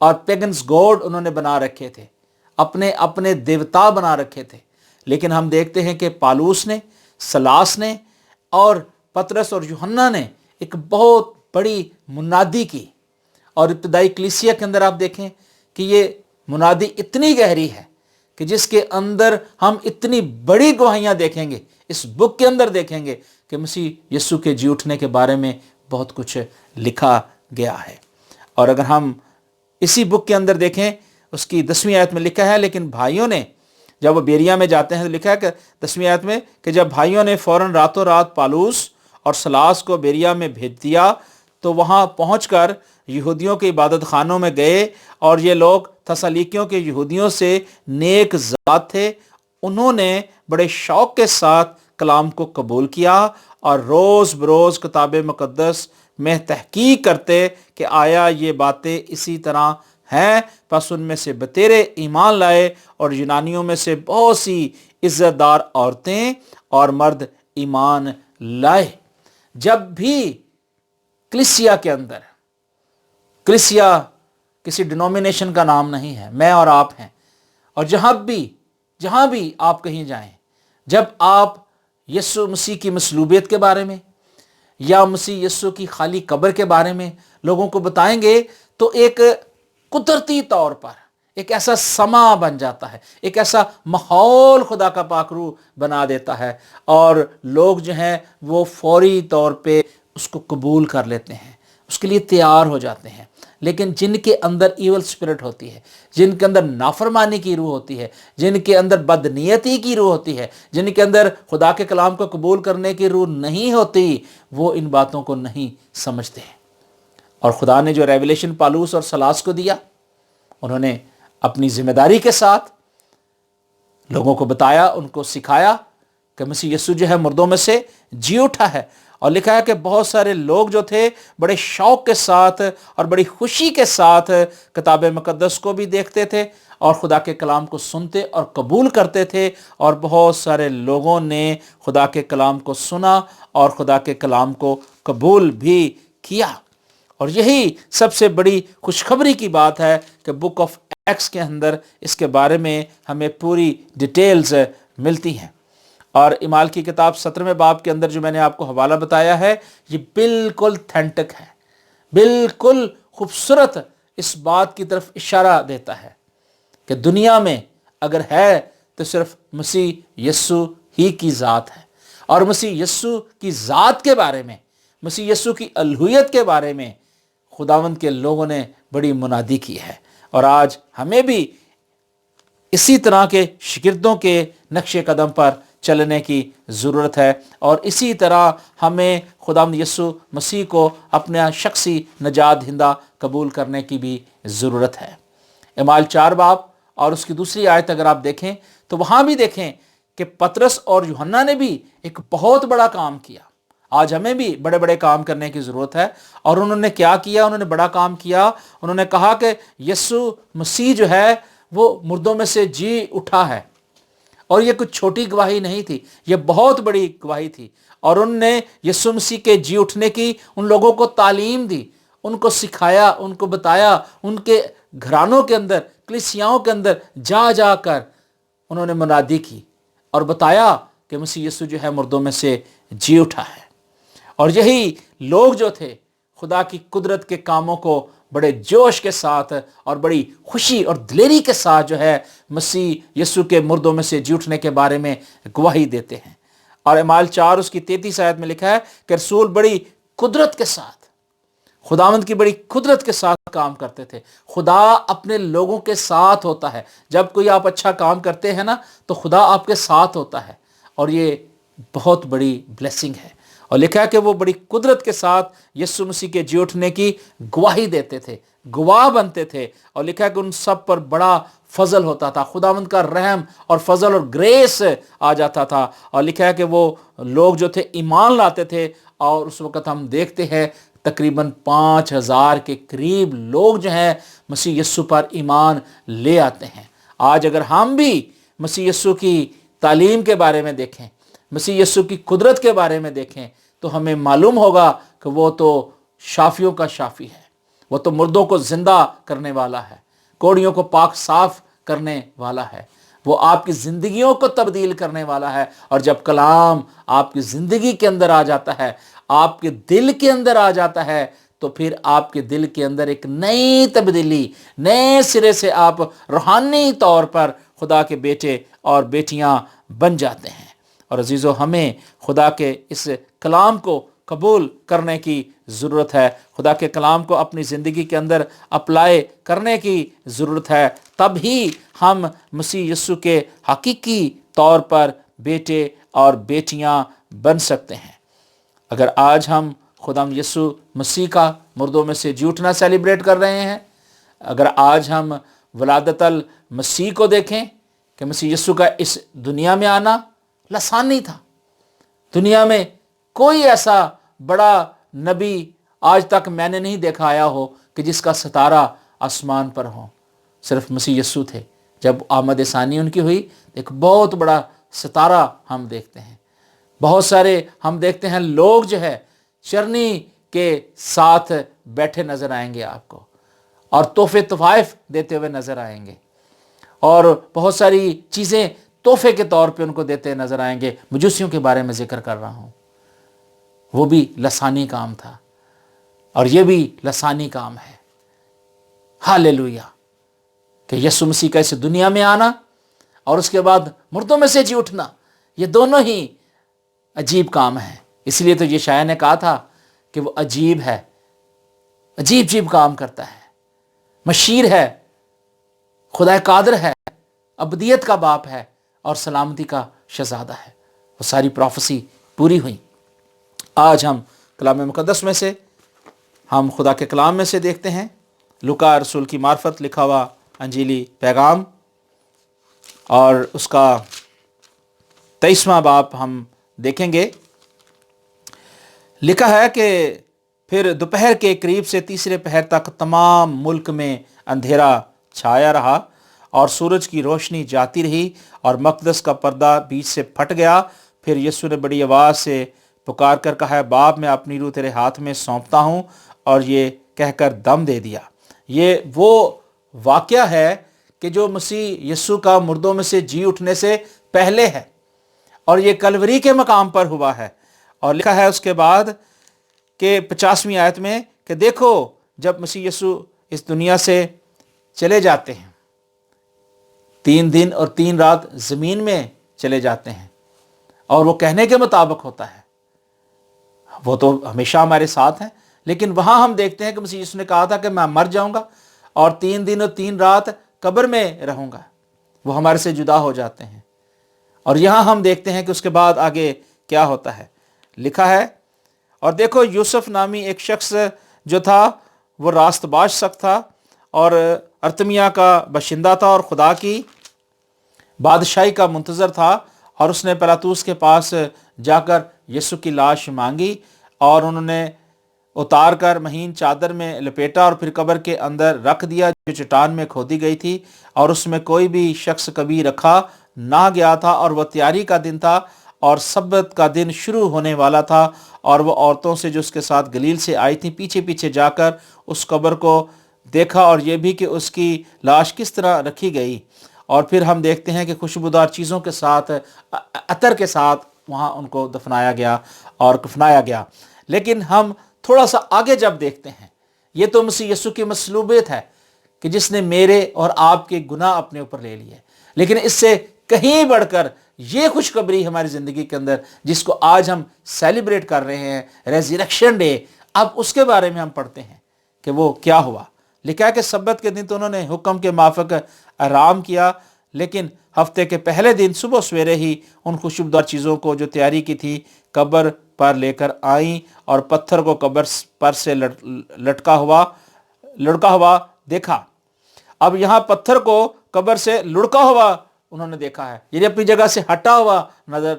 اور pagans good انہوں نے بنا رکھے تھے، اپنے اپنے دیوتا بنا رکھے تھے۔ لیکن ہم دیکھتے ہیں کہ پالوس نے، سلاس نے اور پطرس اور یوحنا نے ایک بہت بڑی منادی کی، اور ابتدائی کلیسیا کے اندر آپ دیکھیں کہ یہ منادی اتنی گہری ہے کہ جس کے اندر ہم اتنی بڑی گواہیاں دیکھیں گے، اس بک کے اندر دیکھیں گے کہ مسیح یسوع کے جی اٹھنے کے بارے میں بہت کچھ لکھا گیا ہے۔ اور اگر ہم اسی بک کے اندر دیکھیں، اس کی 10ویں آیت میں لکھا ہے، لیکن بھائیوں نے، جب وہ بیریا میں جاتے ہیں تو لکھا ہے کہ 10ویں آیت میں کہ جب بھائیوں نے فوراً راتوں رات پالوس اور سلاس کو بیریا میں بھیج دیا تو وہاں پہنچ کر یہودیوں کے عبادت خانوں میں گئے، اور یہ لوگ تھسالونیکیوں کے یہودیوں سے نیک ذات تھے، انہوں نے بڑے شوق کے ساتھ کلام کو قبول کیا اور روز بروز کتاب مقدس میں تحقیق کرتے کہ آیا یہ باتیں اسی طرح ہیں، پس ان میں سے بتیرے ایمان لائے، اور یونانیوں میں سے بہت سی عزت دار عورتیں اور مرد ایمان لائے۔ جب بھی کلیسیا کے اندر، کلیسیا کسی ڈینومینیشن کا نام نہیں ہے، میں اور آپ ہیں، اور جہاں بھی آپ کہیں جائیں، جب آپ یسوع مسیح کی مصلوبیت کے بارے میں یا مسیح یسوع کی خالی قبر کے بارے میں لوگوں کو بتائیں گے تو ایک قدرتی طور پر ایک ایسا سما بن جاتا ہے، ایک ایسا ماحول خدا کا پاک روح بنا دیتا ہے، اور لوگ جو ہیں وہ فوری طور پہ اس کو قبول کر لیتے ہیں، اس کے لیے تیار ہو جاتے ہیں۔ لیکن جن کے اندر ایول اسپرٹ ہوتی ہے، جن کے اندر نافرمانی کی روح ہوتی ہے، جن کے اندر بدنیتی کی روح ہوتی ہے، جن کے اندر خدا کے کلام کو قبول کرنے کی روح نہیں ہوتی، وہ ان باتوں کو نہیں سمجھتے ہیں۔ اور خدا نے جو ریویلیشن پالوس اور سلاس کو دیا، انہوں نے اپنی ذمہ داری کے ساتھ لوگوں کو بتایا، ان کو سکھایا کہ مسیح یسوع جو ہے مردوں میں سے جی اٹھا ہے، اور لکھا ہے کہ بہت سارے لوگ جو تھے بڑے شوق کے ساتھ اور بڑی خوشی کے ساتھ کتاب مقدس کو بھی دیکھتے تھے اور خدا کے کلام کو سنتے اور قبول کرتے تھے، اور بہت سارے لوگوں نے خدا کے کلام کو سنا اور خدا کے کلام کو قبول بھی کیا۔ اور یہی سب سے بڑی خوشخبری کی بات ہے کہ بک آف ایکٹس کے اندر اس کے بارے میں ہمیں پوری ڈیٹیلز ملتی ہیں۔ اور اعمال کی کتاب 17ویں باب کے اندر جو میں نے آپ کو حوالہ بتایا ہے، یہ بالکل تھینٹک ہے، بالکل خوبصورت اس بات کی طرف اشارہ دیتا ہے کہ دنیا میں اگر ہے تو صرف مسیح یسوع ہی کی ذات ہے، اور مسیح یسوع کی ذات کے بارے میں، مسیح یسوع کی الوہیت کے بارے میں خداوند کے لوگوں نے بڑی منادی کی ہے۔ اور آج ہمیں بھی اسی طرح کے شاگردوں کے نقش قدم پر چلنے کی ضرورت ہے، اور اسی طرح ہمیں خداوند یسوع مسیح کو اپنا شخصی نجات دہندہ قبول کرنے کی بھی ضرورت ہے۔ اعمال 4 باب اور اس کی دوسری آیت اگر آپ دیکھیں تو وہاں بھی دیکھیں کہ پطرس اور یوحنا نے بھی ایک بہت بڑا کام کیا۔ آج ہمیں بھی بڑے بڑے کام کرنے کی ضرورت ہے، اور انہوں نے کیا کیا؟ انہوں نے بڑا کام کیا۔ انہوں نے کہا کہ یسوع مسیح جو ہے وہ مردوں میں سے جی اٹھا ہے، اور یہ کچھ چھوٹی گواہی نہیں تھی، یہ بہت بڑی گواہی تھی، اور انہوں نے یسوع مسیح کے جی اٹھنے کی ان لوگوں کو تعلیم دی، ان کو سکھایا، ان کو بتایا، ان کے گھرانوں کے اندر، کلیسیاؤں کے اندر جا جا کر انہوں نے منادی کی اور بتایا کہ مسیح یسوع جو ہے مردوں میں سے جی اٹھا ہے۔ اور یہی لوگ جو تھے خدا کی قدرت کے کاموں کو بڑے جوش کے ساتھ اور بڑی خوشی اور دلیری کے ساتھ جو ہے مسیح یسوع کے مردوں میں سے جی اٹھنے کے بارے میں گواہی دیتے ہیں۔ اور اعمال 4 اس کی 33 آیت میں لکھا ہے کہ رسول بڑی قدرت کے ساتھ، خداوند کی بڑی قدرت کے ساتھ کام کرتے تھے۔ خدا اپنے لوگوں کے ساتھ ہوتا ہے۔ جب کوئی آپ اچھا کام کرتے ہیں نا تو خدا آپ کے ساتھ ہوتا ہے، اور یہ بہت بڑی بلیسنگ ہے۔ اور لکھا ہے کہ وہ بڑی قدرت کے ساتھ یسوع مسیح کے جی اٹھنے کی گواہی دیتے تھے، گواہ بنتے تھے، اور لکھا ہے کہ ان سب پر بڑا فضل ہوتا تھا، خداوند کا رحم اور فضل اور گریس آ جاتا تھا۔ اور لکھا ہے کہ وہ لوگ جو تھے ایمان لاتے تھے، اور اس وقت ہم دیکھتے ہیں تقریباً 5000 کے قریب لوگ جو ہیں مسیح یسوع پر ایمان لے آتے ہیں۔ آج اگر ہم بھی مسیح یسوع کی تعلیم کے بارے میں دیکھیں، مسیح یسوع کی قدرت کے بارے میں دیکھیں، تو ہمیں معلوم ہوگا کہ وہ تو شافیوں کا شافی ہے، وہ تو مردوں کو زندہ کرنے والا ہے، کوڑیوں کو پاک صاف کرنے والا ہے، وہ آپ کی زندگیوں کو تبدیل کرنے والا ہے۔ اور جب کلام آپ کی زندگی کے اندر آ جاتا ہے، آپ کے دل کے اندر آ جاتا ہے، تو پھر آپ کے دل کے اندر ایک نئی تبدیلی، نئے سرے سے آپ روحانی طور پر خدا کے بیٹے اور بیٹیاں بن جاتے ہیں۔ اور عزیزو، ہمیں خدا کے اس کلام کو قبول کرنے کی ضرورت ہے، خدا کے کلام کو اپنی زندگی کے اندر اپلائی کرنے کی ضرورت ہے، تب ہی ہم مسیح یسوع کے حقیقی طور پر بیٹے اور بیٹیاں بن سکتے ہیں۔ اگر آج ہم خداوند یسوع مسیح کا مردوں میں سے جی اٹھنا سیلیبریٹ کر رہے ہیں، اگر آج ہم ولادت المسیح کو دیکھیں کہ مسیح یسوع کا اس دنیا میں آنا لسانی تھا، دنیا میں کوئی ایسا بڑا نبی آج تک میں نے نہیں دیکھا آیا ہو کہ جس کا ستارہ آسمان پر ہو، صرف مسیح یسوع تھے۔ جب آمد ثانی ان کی ہوئی، ایک بہت بڑا ستارہ ہم دیکھتے ہیں، بہت سارے ہم دیکھتے ہیں لوگ جو ہے چرنی کے ساتھ بیٹھے نظر آئیں گے آپ کو، اور تحفے تحائف دیتے ہوئے نظر آئیں گے، اور بہت ساری چیزیں تحفے کے طور پہ ان کو دیتے نظر آئیں گے۔ مجوسیوں کے بارے میں ذکر کر رہا ہوں، وہ بھی لسانی کام تھا، اور یہ بھی لسانی کام ہے۔ ہاللیلویہ! کہ یسوع مسیح کا اس دنیا میں آنا اور اس کے بعد مردوں میں سے جی اٹھنا، یہ دونوں ہی عجیب کام ہیں۔ اس لیے تو یہ شاعر نے کہا تھا کہ وہ عجیب ہے، عجیب عجیب کام کرتا ہے، مشیر ہے، خدا قادر ہے، ابدیت کا باپ ہے، اور سلامتی کا شہزادہ ہے۔ وہ ساری پروفیسی پوری ہوئی۔ آج ہم کلام مقدس میں سے، ہم خدا کے کلام میں سے دیکھتے ہیں لوکا رسول کی معرفت لکھا ہوا انجیلی پیغام، اور اس کا 23واں باب ہم دیکھیں گے۔ لکھا ہے کہ پھر دوپہر کے قریب سے تیسرے پہر تک تمام ملک میں اندھیرا چھایا رہا، اور سورج کی روشنی جاتی رہی، اور مقدس کا پردہ بیچ سے پھٹ گیا۔ پھر یسوع نے بڑی آواز سے پکار کر کہا، باپ میں اپنی روح تیرے ہاتھ میں سونپتا ہوں، اور یہ کہہ کر دم دے دیا۔ یہ وہ واقعہ ہے کہ جو مسیح یسوع کا مردوں میں سے جی اٹھنے سے پہلے ہے، اور یہ کلوری کے مقام پر ہوا ہے۔ اور لکھا ہے اس کے بعد کہ 50ویں آیت میں کہ دیکھو، جب مسیح یسوع اس دنیا سے چلے جاتے ہیں، 3 دن اور 3 رات زمین میں چلے جاتے ہیں، اور وہ کہنے کے مطابق ہوتا ہے، وہ تو ہمیشہ ہمارے ساتھ ہیں، لیکن وہاں ہم دیکھتے ہیں کہ مسیح یسوع نے کہا تھا کہ میں مر جاؤں گا اور 3 دن اور 3 رات قبر میں رہوں گا، وہ ہمارے سے جدا ہو جاتے ہیں۔ اور یہاں ہم دیکھتے ہیں کہ اس کے بعد آگے کیا ہوتا ہے۔ لکھا ہے، اور دیکھو یوسف نامی ایک شخص جو تھا وہ راست باز شخص تھا، اور ارتمیا کا باشندہ تھا، اور خدا کی بادشاہی کا منتظر تھا، اور اس نے پلاطوس کے پاس جا کر یسوع کی لاش مانگی، اور انہوں نے اتار کر مہین چادر میں لپیٹا اور پھر قبر کے اندر رکھ دیا جو چٹان میں کھودی گئی تھی، اور اس میں کوئی بھی شخص کبھی رکھا نہ گیا تھا، اور وہ تیاری کا دن تھا اور سبت کا دن شروع ہونے والا تھا، اور وہ عورتوں سے جو اس کے ساتھ گلیل سے آئی تھیں پیچھے پیچھے جا کر اس قبر کو دیکھا، اور یہ بھی کہ اس کی لاش کس طرح رکھی گئی۔ اور پھر ہم دیکھتے ہیں کہ خوشبودار چیزوں کے ساتھ، عطر کے ساتھ وہاں ان کو دفنایا گیا اور کفنایا گیا۔ لیکن ہم تھوڑا سا آگے جب دیکھتے ہیں، یہ تو مسیح یسوع کی مصلوبیت ہے کہ جس نے میرے اور آپ کے گناہ اپنے اوپر لے لیے، لیکن اس سے کہیں بڑھ کر یہ خوشخبری ہماری زندگی کے اندر جس کو آج ہم سیلیبریٹ کر رہے ہیں، ریزریکشن ڈے، اب اس کے بارے میں ہم پڑھتے ہیں کہ وہ کیا ہوا۔ لکھا ہے کہ سبت کے دن تو انہوں نے حکم کے موافق آرام کیا، لیکن ہفتے کے پہلے دن صبح سویرے ہی ان خوشبودار چیزوں کو جو تیاری کی تھی قبر پر لے کر آئیں، اور پتھر کو قبر پر سے لڑکا ہوا دیکھا۔ اب یہاں پتھر کو قبر سے لڑکا ہوا انہوں نے دیکھا ہے، یعنی اپنی جگہ سے ہٹا ہوا نظر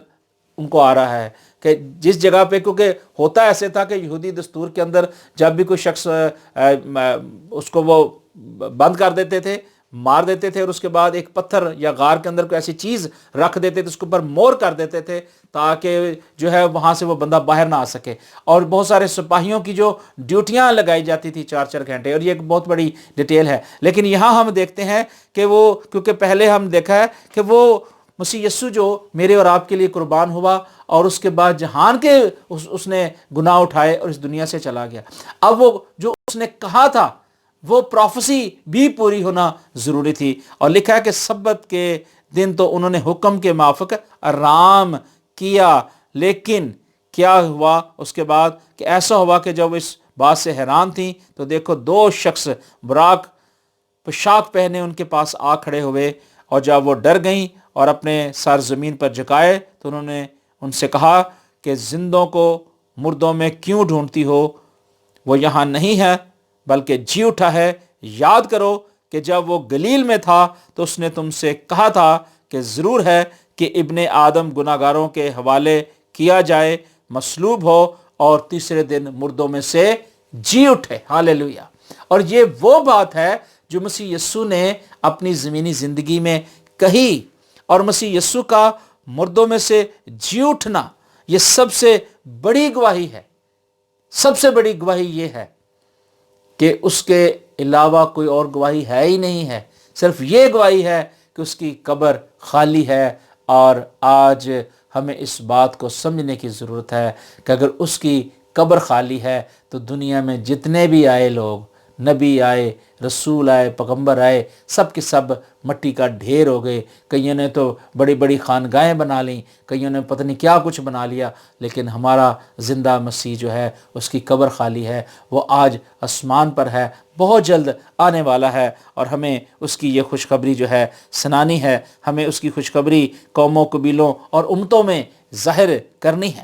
ان کو آ رہا ہے، کہ جس جگہ پہ، کیونکہ ہوتا ایسے تھا کہ یہودی دستور کے اندر جب بھی کوئی شخص اس کو وہ بند کر دیتے تھے، مار دیتے تھے اور اس کے بعد ایک پتھر یا غار کے اندر کوئی ایسی چیز رکھ دیتے تھے، اس کے اوپر مور کر دیتے تھے تاکہ جو ہے وہاں سے وہ بندہ باہر نہ آ سکے. اور بہت سارے سپاہیوں کی جو ڈیوٹیاں لگائی جاتی تھی 4 گھنٹے، اور یہ ایک بہت بڑی ڈیٹیل ہے. لیکن یہاں ہم دیکھتے ہیں کہ وہ، کیونکہ پہلے ہم دیکھا ہے کہ وہ مسیح یسوع جو میرے اور آپ کے لیے قربان ہوا اور اس کے بعد جہان کے اس نے گناہ اٹھائے اور اس دنیا سے چلا گیا. اب وہ جو اس نے کہا تھا وہ پروفیسی بھی پوری ہونا ضروری تھی. اور لکھا ہے کہ سبت کے دن تو انہوں نے حکم کے موافق آرام کیا، لیکن کیا ہوا اس کے بعد کہ ایسا ہوا کہ جب اس بات سے حیران تھیں تو دیکھو 2 شخص براق پوشاک پہنے ان کے پاس آ کھڑے ہوئے، اور جب وہ ڈر گئیں اور اپنے سر زمین پر جھکائے تو انہوں نے ان سے کہا کہ زندوں کو مردوں میں کیوں ڈھونڈتی ہو؟ وہ یہاں نہیں ہے بلکہ جی اٹھا ہے. یاد کرو کہ جب وہ گلیل میں تھا تو اس نے تم سے کہا تھا کہ ضرور ہے کہ ابن آدم گناہگاروں کے حوالے کیا جائے، مصلوب ہو اور تیسرے دن مردوں میں سے جی اٹھے. ہاللیلویہ. اور یہ وہ بات ہے جو مسیح یسوع نے اپنی زمینی زندگی میں کہی، اور مسیح یسوع کا مردوں میں سے جی اٹھنا یہ سب سے بڑی گواہی ہے. سب سے بڑی گواہی یہ ہے کہ اس کے علاوہ کوئی اور گواہی ہے ہی نہیں ہے. صرف یہ گواہی ہے کہ اس کی قبر خالی ہے. اور آج ہمیں اس بات کو سمجھنے کی ضرورت ہے کہ اگر اس کی قبر خالی ہے تو دنیا میں جتنے بھی آئے لوگ، نبی آئے، رسول آئے، پیغمبر آئے، سب کے سب مٹی کا ڈھیر ہو گئے. کئیوں نے تو بڑی بڑی خانگاہیں بنا لیں، کئیوں نے پتہ نہیں کیا کچھ بنا لیا، لیکن ہمارا زندہ مسیح جو ہے اس کی قبر خالی ہے. وہ آج آسمان پر ہے، بہت جلد آنے والا ہے، اور ہمیں اس کی یہ خوشخبری جو ہے سنانی ہے. ہمیں اس کی خوشخبری قوموں، قبیلوں اور امتوں میں ظاہر کرنی ہے.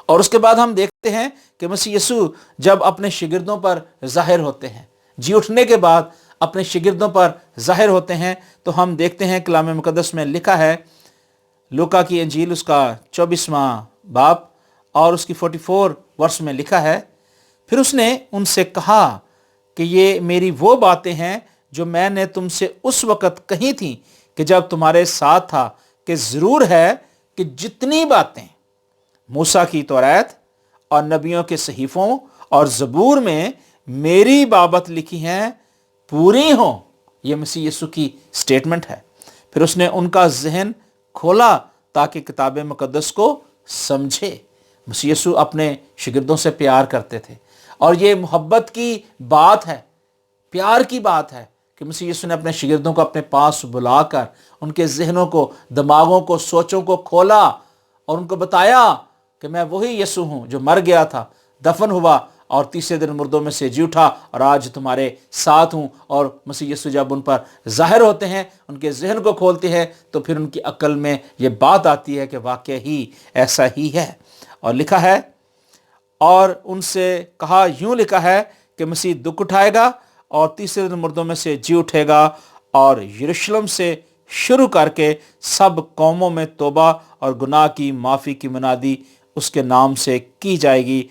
اور اس کے بعد ہم دیکھتے ہیں کہ مسیح یسوع جب اپنے شاگردوں پر ظاہر ہوتے ہیں، جی اٹھنے کے بعد اپنے شاگردوں پر ظاہر ہوتے ہیں، تو ہم دیکھتے ہیں کلام مقدس میں لکھا ہے، لوکا کی انجیل اس کا 24واں باب اور اس کی 44 ورس میں لکھا ہے، پھر اس نے ان سے کہا کہ یہ میری وہ باتیں ہیں جو میں نے تم سے اس وقت کہی تھیں کہ جب تمہارے ساتھ تھا، کہ ضرور ہے کہ جتنی باتیں موسیٰ کی توریت اور نبیوں کے صحیفوں اور زبور میں میری بابت لکھی ہیں پوری ہوں. یہ مسیح یسوع کی سٹیٹمنٹ ہے. پھر اس نے ان کا ذہن کھولا تاکہ کتاب مقدس کو سمجھے. مسیح یسوع اپنے شاگردوں سے پیار کرتے تھے، اور یہ محبت کی بات ہے، پیار کی بات ہے کہ مسیح یسوع نے اپنے شاگردوں کو اپنے پاس بلا کر ان کے ذہنوں کو، دماغوں کو، سوچوں کو کھولا اور ان کو بتایا کہ میں وہی یسوع ہوں جو مر گیا تھا، دفن ہوا اور تیسرے دن مردوں میں سے جی اٹھا، اور آج تمہارے ساتھ ہوں. اور مسیح یسوع جب ان پر ظاہر ہوتے ہیں، ان کے ذہن کو کھولتے ہیں، تو پھر ان کی عقل میں یہ بات آتی ہے کہ واقعی ہی ایسا ہی ہے. اور لکھا ہے، اور ان سے کہا، یوں لکھا ہے کہ مسیح دکھ اٹھائے گا اور تیسرے دن مردوں میں سے جی اٹھے گا، اور یروشلم سے شروع کر کے سب قوموں میں توبہ اور گناہ کی معافی کی منادی اس کے نام سے کی جائے گی.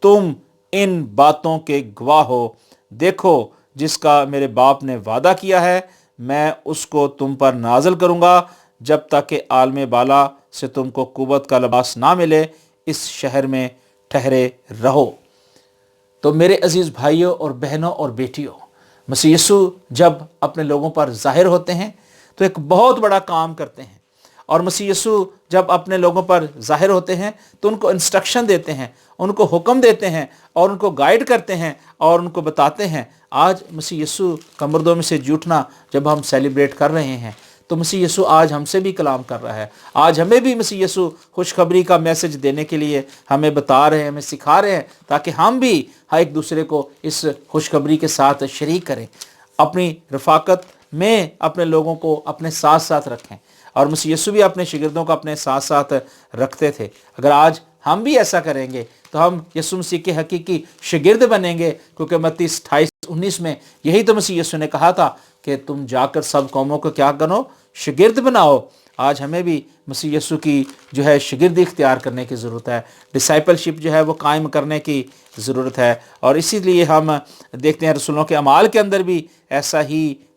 تم ان باتوں کے گواہ ہو. دیکھو، جس کا میرے باپ نے وعدہ کیا ہے میں اس کو تم پر نازل کروں گا، جب تک کہ عالم بالا سے تم کو قوت کا لباس نہ ملے. اس شہر میں ٹھہرے رہو. تو میرے عزیز بھائیوں اور بہنوں اور بیٹیوں، مسیح یسوع جب اپنے لوگوں پر ظاہر ہوتے ہیں تو ایک بہت بڑا کام کرتے ہیں. اور مسیح یسوع جب اپنے لوگوں پر ظاہر ہوتے ہیں تو ان کو انسٹرکشن دیتے ہیں، ان کو حکم دیتے ہیں، اور ان کو گائیڈ کرتے ہیں، اور ان کو بتاتے ہیں. آج مسیح یسوع کا مردوں میں سے جی اٹھنا جب ہم سیلیبریٹ کر رہے ہیں تو مسیح یسوع آج ہم سے بھی کلام کر رہا ہے. آج ہمیں بھی مسیح یسوع خوشخبری کا میسج دینے کے لیے ہمیں بتا رہے ہیں، ہمیں سکھا رہے ہیں، تاکہ ہم بھی ایک دوسرے کو اس خوشخبری کے ساتھ شریک کریں، اپنی رفاقت میں اپنے لوگوں کو اپنے ساتھ ساتھ رکھیں. اور مسیح یسوع بھی اپنے شاگردوں کو اپنے ساتھ ساتھ رکھتے تھے. اگر آج ہم بھی ایسا کریں گے تو ہم یسوع مسیح کے حقیقی شاگرد بنیں گے، کیونکہ متی 28:19 میں یہی تو مسیح یسوع نے کہا تھا کہ تم جا کر سب قوموں کو کیا کرو؟ شاگرد بناؤ. آج ہمیں بھی مسیح یسوع کی جو ہے شاگردی اختیار کرنے کی ضرورت ہے، ڈسائپل شپ جو ہے وہ قائم کرنے کی ضرورت ہے. اور اسی لیے ہم دیکھتے ہیں رسولوں کے اعمال کے اندر بھی ایسا ہی